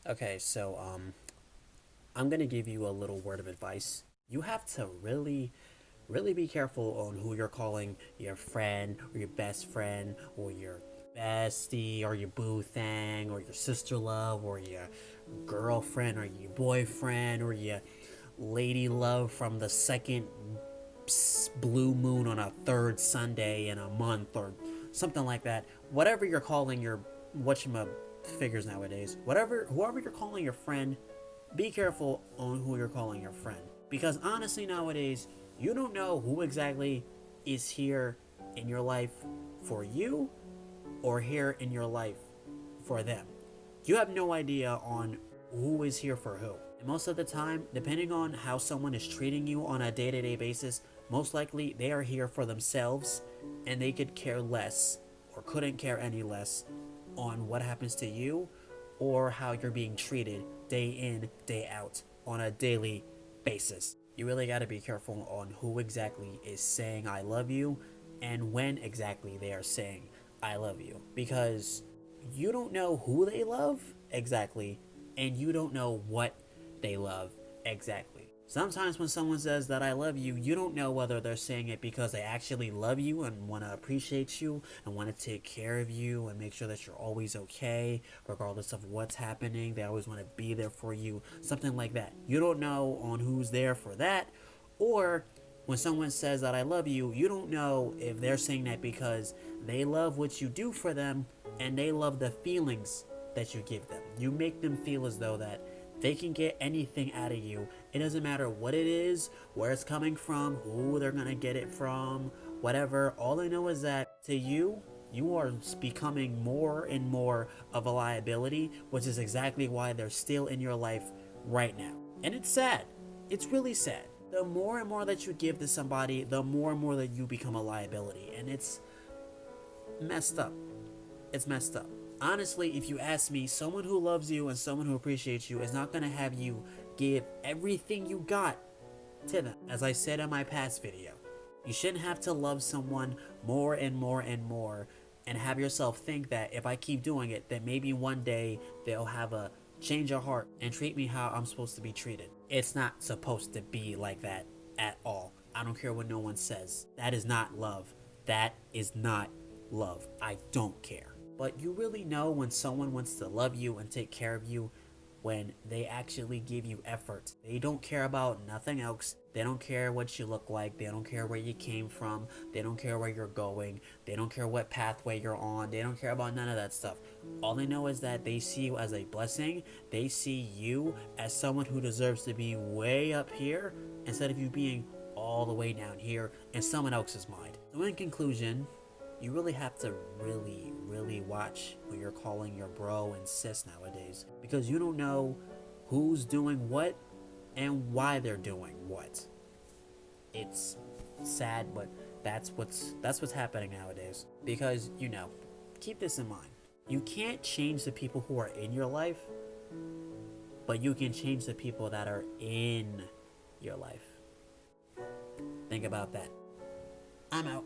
Okay, so I'm gonna give you a little word of advice. You have to really be careful on who you're calling your friend or your best friend or your bestie or your boo thing or your sister love or your girlfriend or your boyfriend or your lady love from the second blue moon on a third Sunday in a month or something like that. Whatever you're calling your whatchama figures nowadays, whoever you're calling your friend, be careful on who you're calling your friend. Because honestly, nowadays, you don't know who exactly is here in your life for you or here in your life for them. You have no idea on who is here for who. And most of the time, depending on how someone is treating you on a day to day basis, most likely they are here for themselves and they could care less or couldn't care any less on what happens to you or how you're being treated day in, day out on a daily basis. You really got to be careful on who exactly is saying I love you and when exactly they are saying I love you, because you don't know who they love exactly and you don't know what they love exactly. Sometimes when someone says that I love you, you don't know whether they're saying it because they actually love you and want to appreciate you and want to take care of you and make sure that you're always okay, regardless of what's happening. They always want to be there for you, something like that. You don't know on who's there for that. Or when someone says that I love you, you don't know if they're saying that because they love what you do for them and they love the feelings that you give them. You make them feel as though that they can get anything out of you. It doesn't matter what it is, where it's coming from, who they're gonna get it from, whatever. All they know is that to you, you are becoming more and more of a liability, which is exactly why they're still in your life right now. And it's sad. It's really sad. The more and more that you give to somebody, the more and more that you become a liability. And it's messed up. It's messed up. Honestly, if you ask me, someone who loves you and someone who appreciates you is not going to have you give everything you got to them. As I said in my past video, you shouldn't have to love someone more and more and more and have yourself think that if I keep doing it, then maybe one day they'll have a change of heart and treat me how I'm supposed to be treated. It's not supposed to be like that at all. I don't care what no one says. That is not love. That is not love. I don't care. But you really know when someone wants to love you and take care of you when they actually give you effort. They don't care about nothing else. They don't care what you look like. They don't care where you came from. They don't care where you're going. They don't care what pathway you're on. They don't care about none of that stuff. All they know is that they see you as a blessing. They see you as someone who deserves to be way up here instead of you being all the way down here in someone else's mind. So in conclusion, you really have to really watch who you're calling your bro and sis nowadays, because you don't know who's doing what and why they're doing what. It's sad, but that's what's happening nowadays. Because, keep this in mind. You can't change the people who are in your life, but you can change the people that are in your life. Think about that. I'm out.